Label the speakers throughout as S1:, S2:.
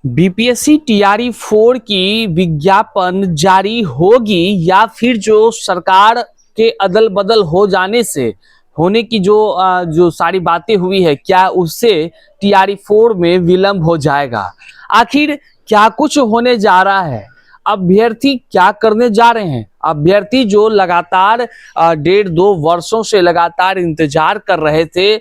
S1: BPSC TRE 4 की विज्ञापन जारी होगी या फिर जो सरकार के अदल बदल हो जाने से होने की जो सारी बातें हुई है, क्या उससे टीआरई 4 में विलंब हो जाएगा? आखिर क्या कुछ होने जा रहा है? अभ्यर्थी क्या करने जा रहे हैं? अभ्यर्थी जो लगातार 1.5-2 वर्षों से लगातार इंतजार कर रहे थे,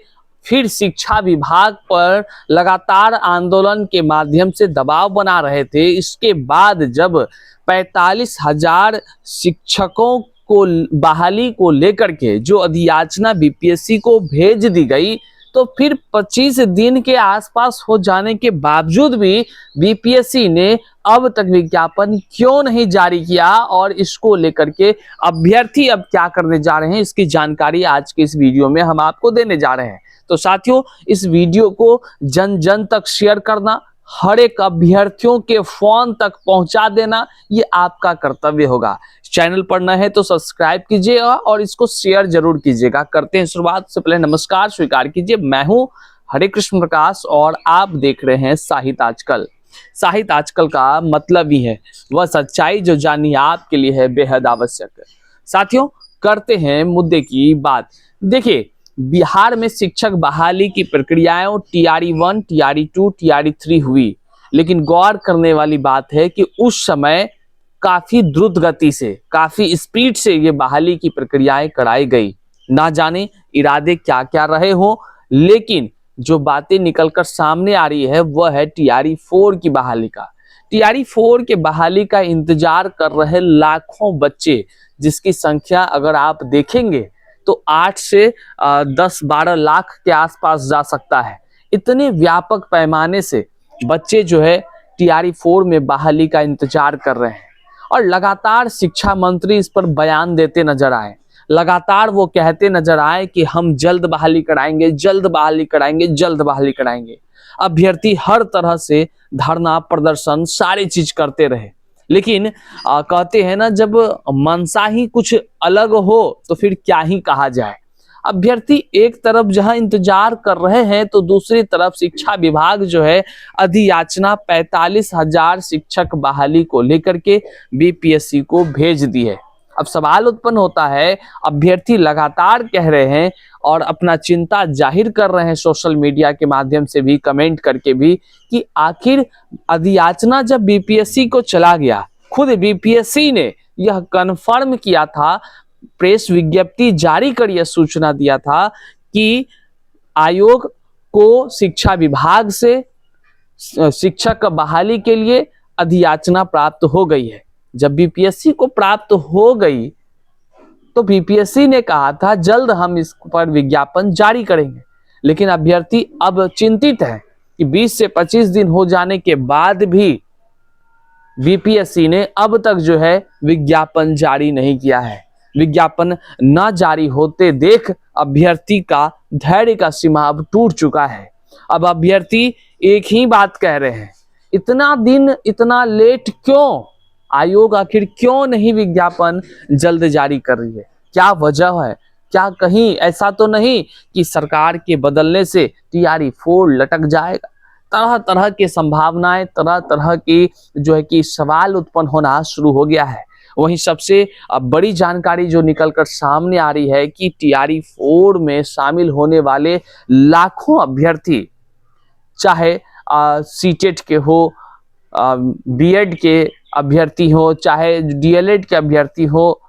S1: फिर शिक्षा विभाग पर लगातार आंदोलन के माध्यम से दबाव बना रहे थे। इसके बाद जब 45,000 शिक्षकों को बहाली को लेकर के जो अधियाचना बीपीएससी को भेज दी गई, तो फिर 25 दिन के आसपास हो जाने के बावजूद भी बीपीएससी ने अब तक विज्ञापन क्यों नहीं जारी किया और इसको लेकर के अभ्यर्थी अब क्या करने जा रहे हैं, इसकी जानकारी आज के इस वीडियो में हम आपको देने जा रहे हैं। तो साथियों, इस वीडियो को जन जन तक शेयर करना, हर एक अभ्यर्थियों के फोन तक पहुंचा देना, ये आपका कर्तव्य होगा। चैनल पर नए हैं तो सब्सक्राइब कीजिएगा और इसको शेयर जरूर कीजिएगा। करते हैं शुरुआत। से पहले नमस्कार स्वीकार कीजिए। मैं हूं हरे कृष्ण प्रकाश और आप देख रहे हैं साहित्य आजकल। साहित्य आजकल का मतलब ही है वह सच्चाई जो जाननी आपके लिए है बेहद आवश्यक। साथियों, करते हैं मुद्दे की बात। देखिए, बिहार में शिक्षक बहाली की प्रक्रियाएं टीआरई 1, टीआरई 2, टीआरई 3 हुई, लेकिन गौर करने वाली बात है कि उस समय काफी द्रुत गति से, काफी स्पीड से ये बहाली की प्रक्रियाएं कराई गई। ना जाने इरादे क्या क्या रहे हो, लेकिन जो बातें निकलकर सामने आ रही है वह है टीआरई 4 की बहाली का। टीआरई 4 के बहाली का इंतजार कर रहे लाखों बच्चे, जिसकी संख्या अगर आप देखेंगे तो 8 से 10-12 लाख के आसपास जा सकता है। इतने व्यापक पैमाने से बच्चे जो है टीआरई 4 में बहाली का इंतजार कर रहे हैं और लगातार शिक्षा मंत्री इस पर बयान देते नजर आए। लगातार वो कहते नजर आए कि हम जल्द बहाली कराएंगे, जल्द बहाली कराएंगे, जल्द बहाली कराएंगे। अभ्यर्थी हर तरह से धरना प्रदर्शन सारी चीज करते रहे, लेकिन कहते हैं ना, जब मनसा ही कुछ अलग हो तो फिर क्या ही कहा जाए। अभ्यर्थी एक तरफ जहां इंतजार कर रहे हैं तो दूसरी तरफ शिक्षा विभाग जो है अधियाचना 45,000 शिक्षक बहाली को लेकर के बीपीएससी को भेज दी है। अब सवाल उत्पन्न होता है, अभ्यर्थी लगातार कह रहे हैं और अपना चिंता जाहिर कर रहे हैं सोशल मीडिया के माध्यम से भी, कमेंट करके भी, कि आखिर अधियाचना जब बीपीएससी को चला गया, खुद बीपीएससी ने यह कन्फर्म किया था, प्रेस विज्ञप्ति जारी कर यह सूचना दिया था कि आयोग को शिक्षा विभाग से शिक्षक बहाली के लिए अधियाचना प्राप्त हो गई है। जब बीपीएससी को प्राप्त हो गई तो बीपीएससी ने कहा था जल्द हम इस पर विज्ञापन जारी करेंगे, लेकिन अभ्यर्थी अब चिंतित है कि 20 से 25 दिन हो जाने के बाद भी बीपीएससी ने अब तक जो है विज्ञापन जारी नहीं किया है। विज्ञापन न जारी होते देख अभ्यर्थी का धैर्य का सीमा अब टूट चुका है। अब अभ्यर्थी एक ही बात कह रहे हैं, इतना दिन इतना लेट क्यों? आयोग आखिर क्यों नहीं विज्ञापन जल्द जारी कर रही है? क्या वजह है? क्या कहीं ऐसा तो नहीं कि सरकार के बदलने से टीआरई 4 लटक जाएगा? तरह तरह की संभावनाएं, तरह तरह की जो है कि सवाल उत्पन्न होना शुरू हो गया है। वहीं सबसे बड़ी जानकारी जो निकलकर सामने आ रही है कि टीआरई 4 में शामिल होने वाले लाखों अभ्यर्थी, चाहे सीटेट के हो, बीएड के अभ्यर्थी हो, चाहे डीएलएड के अभ्यर्थी हो,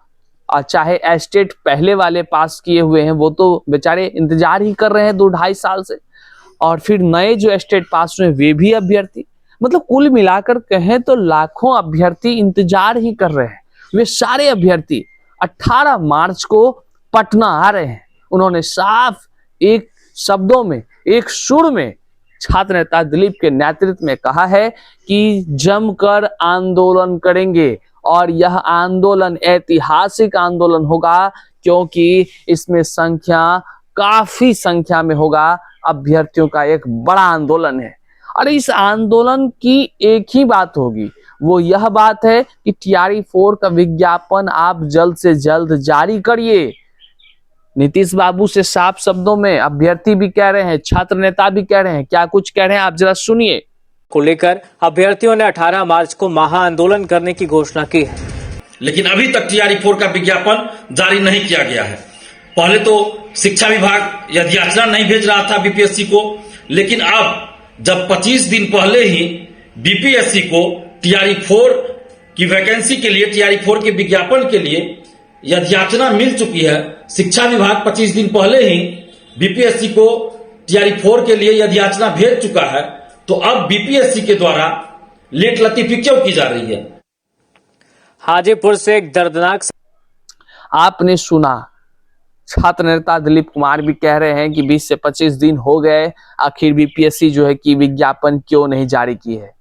S1: चाहे एस्टेट पहले वाले पास किए हुए हैं, वो तो बेचारे इंतजार ही कर रहे हैं 2-2.5 साल से, और फिर नए जो एस्टेट पास हुए वे भी अभ्यर्थी, मतलब कुल मिलाकर कहें तो लाखों अभ्यर्थी इंतजार ही कर रहे हैं। वे सारे अभ्यर्थी 18 मार्च को पटना आ रहे हैं। उन्होंने साफ एक शब्दों में, एक सुर में छात्र नेता दिलीप के नेतृत्व में कहा है कि जमकर आंदोलन करेंगे और यह आंदोलन ऐतिहासिक आंदोलन होगा, क्योंकि इसमें काफी संख्या में होगा। अभ्यर्थियों का एक बड़ा आंदोलन है और इस आंदोलन की एक ही बात होगी, वो यह बात है कि टीआरई 4 का विज्ञापन आप जल्द से जल्द जारी करिए। नीतीश बाबू से साफ शब्दों में अभ्यर्थी भी कह रहे हैं, छात्र नेता भी कह रहे हैं। क्या कुछ कह रहे हैं आप जरा सुनिए।
S2: को लेकर अभ्यर्थियों ने 18 मार्च को महाआंदोलन करने की घोषणा की है।
S3: लेकिन अभी तक टीआरई 4 का विज्ञापन जारी नहीं किया गया है। पहले तो शिक्षा विभाग याचना नहीं भेज रहा था बीपीएससी को, लेकिन अब जब 25 दिन पहले ही बीपीएससी को टीआरई 4 की वैकेंसी के लिए, टीआरई 4 के विज्ञापन के लिए याचना मिल चुकी है, शिक्षा विभाग 25 दिन पहले ही बीपीएससी को टीआरई 4 के लिए याचना भेज चुका है, तो अब बीपीएससी के द्वारा लेट लतीफी क्यों की जा रही है?
S2: हाजीपुर से एक दर्दनाक
S1: आपने सुना, छात्र नेता दिलीप कुमार भी कह रहे हैं कि 20 से 25 दिन हो गए, आखिर बीपीएससी जो है कि विज्ञापन क्यों नहीं जारी की है।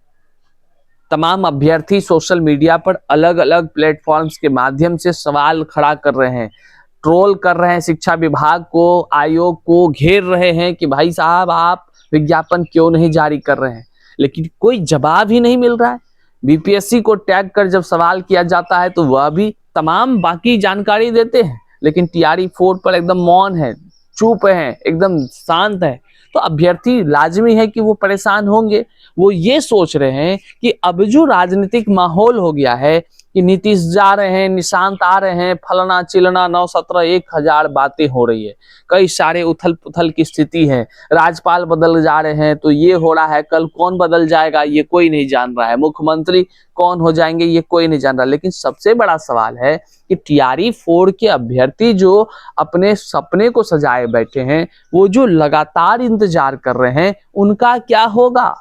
S1: तमाम अभ्यर्थी सोशल मीडिया पर अलग अलग प्लेटफॉर्म्स के माध्यम से सवाल खड़ा कर रहे हैं, ट्रोल कर रहे हैं, शिक्षा विभाग को, आयोग को घेर रहे हैं कि भाई साहब आप विज्ञापन क्यों नहीं जारी कर रहे हैं, लेकिन कोई जवाब ही नहीं मिल रहा है। बीपीएससी को टैग कर जब सवाल किया जाता है तो वह भी तमाम बाकी जानकारी देते हैं, लेकिन टीआरई 4 पर एकदम मौन है, चुप है, एकदम शांत है। तो अभ्यर्थी लाजमी है कि वो परेशान होंगे। वो ये सोच रहे हैं कि अब जो राजनीतिक माहौल हो गया है कि नीतीश जा रहे हैं, निशांत आ रहे हैं, फलना चिलना 9-17 1000 बातें हो रही है, कई सारे उथल पुथल की स्थिति है, राज्यपाल बदल जा रहे हैं तो ये हो रहा है, कल कौन बदल जाएगा ये कोई नहीं जान रहा है, मुख्यमंत्री कौन हो जाएंगे ये कोई नहीं जान रहा। लेकिन सबसे बड़ा सवाल है कि टीआरई 4 के अभ्यर्थी जो अपने सपने को सजाए बैठे हैं, वो जो लगातार इंतजार कर रहे हैं, उनका क्या होगा?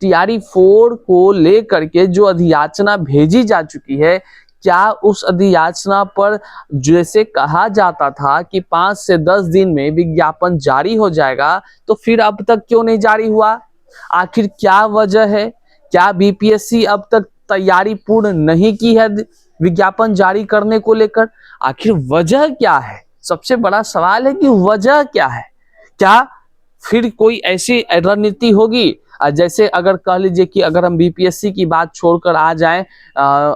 S1: टीआरई 4 को लेकर के जो अधियाचना भेजी जा चुकी है, क्या उस अधियाचना पर जैसे कहा जाता था कि 5 से 10 दिन में विज्ञापन जारी हो जाएगा, तो फिर अब तक क्यों नहीं जारी हुआ? आखिर क्या वजह है? क्या बीपीएससी अब तक तैयारी पूर्ण नहीं की है विज्ञापन जारी करने को लेकर? आखिर वजह क्या है? सबसे बड़ा सवाल है कि वजह क्या है? क्या फिर कोई ऐसी रणनीति होगी? जैसे अगर कह लीजिए कि अगर हम बीपीएससी की बात छोड़कर आ जाएं,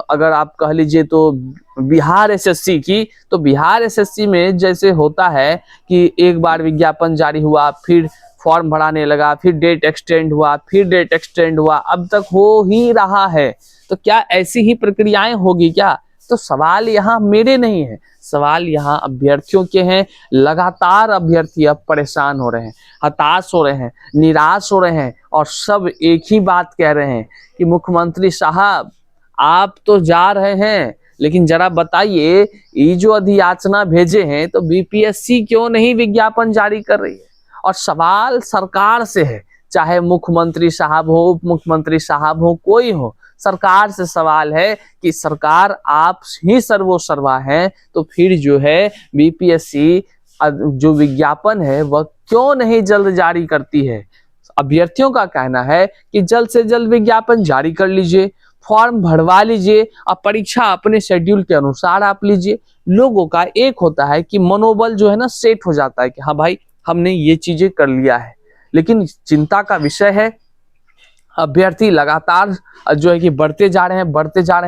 S1: अगर आप कह लीजिए तो बिहार एसएससी की, तो बिहार एसएससी में जैसे होता है कि एक बार विज्ञापन जारी हुआ, फिर फॉर्म भराने लगा, फिर डेट एक्सटेंड हुआ, फिर डेट एक्सटेंड हुआ, अब तक हो ही रहा है। तो क्या ऐसी ही प्रक्रियाएं होगी क्या? तो सवाल यहाँ मेरे नहीं है, सवाल यहाँ अभ्यर्थियों के हैं। लगातार अभ्यर्थी अब परेशान हो रहे हैं, हताश हो रहे हैं, निराश हो रहे हैं, और सब एक ही बात कह रहे हैं कि मुख्यमंत्री साहब आप तो जा रहे हैं, लेकिन जरा बताइए ये जो अधियाचना भेजे हैं तो बीपीएससी क्यों नहीं विज्ञापन जारी कर रही है? और सवाल सरकार से है, चाहे मुख्यमंत्री साहब हो, उप मुख्यमंत्री साहब हो, कोई हो, सरकार से सवाल है कि सरकार आप ही सर्वोसर्वा हैं, तो फिर जो है बीपीएससी जो विज्ञापन है वह क्यों नहीं जल्द जारी करती है? अभ्यर्थियों का कहना है कि जल्द से जल्द विज्ञापन जारी कर लीजिए, फॉर्म भरवा लीजिए और परीक्षा अपने शेड्यूल के अनुसार आप लीजिए। लोगों का एक होता है कि मनोबल जो है ना सेट हो जाता है कि हाँ भाई हमने ये चीजें कर लिया है, लेकिन चिंता का विषय है अभ्यर्थी लगातार जो है कि बढ़ते जा रहे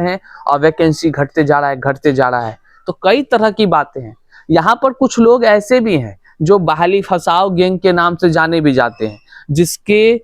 S1: हैं और वैकेंसी घटते जा रहा है। तो कई तरह की बातें हैं। यहाँ पर कुछ लोग ऐसे भी हैं जो बहाली फसाओ गैंग के नाम से जाने भी जाते हैं, जिसके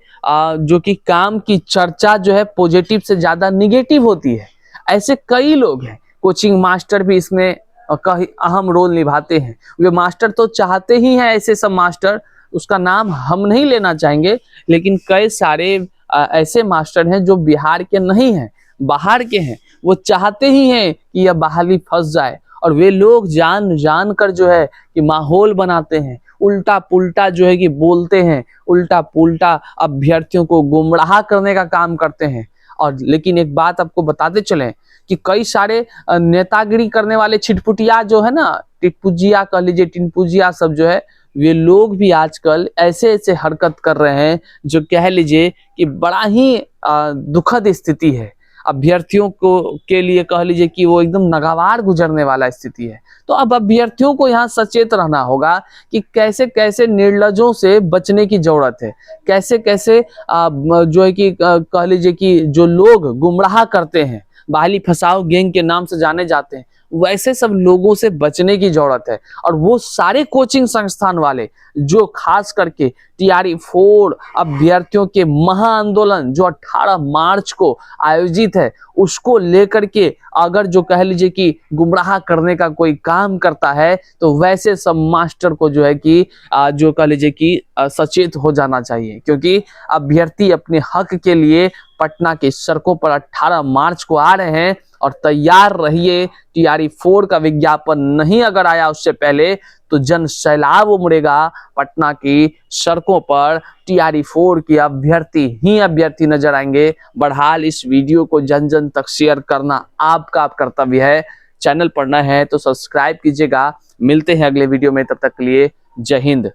S1: जो कि काम की चर्चा जो है पॉजिटिव से ज्यादा निगेटिव होती है। ऐसे कई लोग हैं। कोचिंग मास्टर भी इसमें कई अहम रोल निभाते हैं। वे मास्टर तो चाहते ही हैं, ऐसे सब मास्टर, उसका नाम हम नहीं लेना चाहेंगे, लेकिन कई सारे ऐसे मास्टर हैं जो बिहार के नहीं हैं, बाहर के हैं। वो चाहते ही हैं कि यह बहाली फंस जाए, और वे लोग जान कर जो है कि माहौल बनाते हैं, उल्टा पुल्टा जो है कि बोलते हैं, उल्टा पुल्टा अभ्यर्थियों को गुमराह करने का काम करते हैं। और लेकिन एक बात आपको बताते चलें कि कई सारे नेतागिरी करने वाले छिटपुटिया जो है ना, टिटपुजिया कह लीजिए, टिनपुजिया सब जो है, वे लोग भी आजकल ऐसे ऐसे हरकत कर रहे हैं जो कह लीजिए कि बड़ा ही दुखद स्थिति है। अभ्यर्थियों को के लिए कह लीजिए कि वो एकदम नागवार गुजरने वाला स्थिति है। तो अब अभ्यर्थियों को यहाँ सचेत रहना होगा कि कैसे कैसे निर्लजों से बचने की जरूरत है, कैसे कैसे जो है कि कह लीजिए कि जो लोग गुमराह करते हैं, बहाली फसाओ गैंग के नाम से जाने जाते हैं, वैसे सब लोगों से बचने की जरूरत है। और वो सारे कोचिंग संस्थान वाले जो खास करके टीआरई 4 अभ्यर्थियों के महाआंदोलन जो 18 मार्च को आयोजित है उसको लेकर के अगर जो कह लीजिए कि गुमराह करने का कोई काम करता है तो वैसे सब मास्टर को जो है कि जो कह लीजिए कि सचेत हो जाना चाहिए, क्योंकि अभ्यर्थी अपने हक के लिए पटना की सड़कों पर 18 मार्च को आ रहे हैं। और तैयार रहिए, टीआरई 4 का विज्ञापन नहीं अगर आया उससे पहले तो जन सैलाब उमड़ेगा पटना की सड़कों पर। टीआरई 4 की अभ्यर्थी नजर आएंगे। बहरहाल इस वीडियो को जन जन तक शेयर करना आपका कर्तव्य है। चैनल पर नए हैं तो सब्सक्राइब कीजिएगा। मिलते हैं अगले वीडियो में, तब तक के लिए जय हिंद।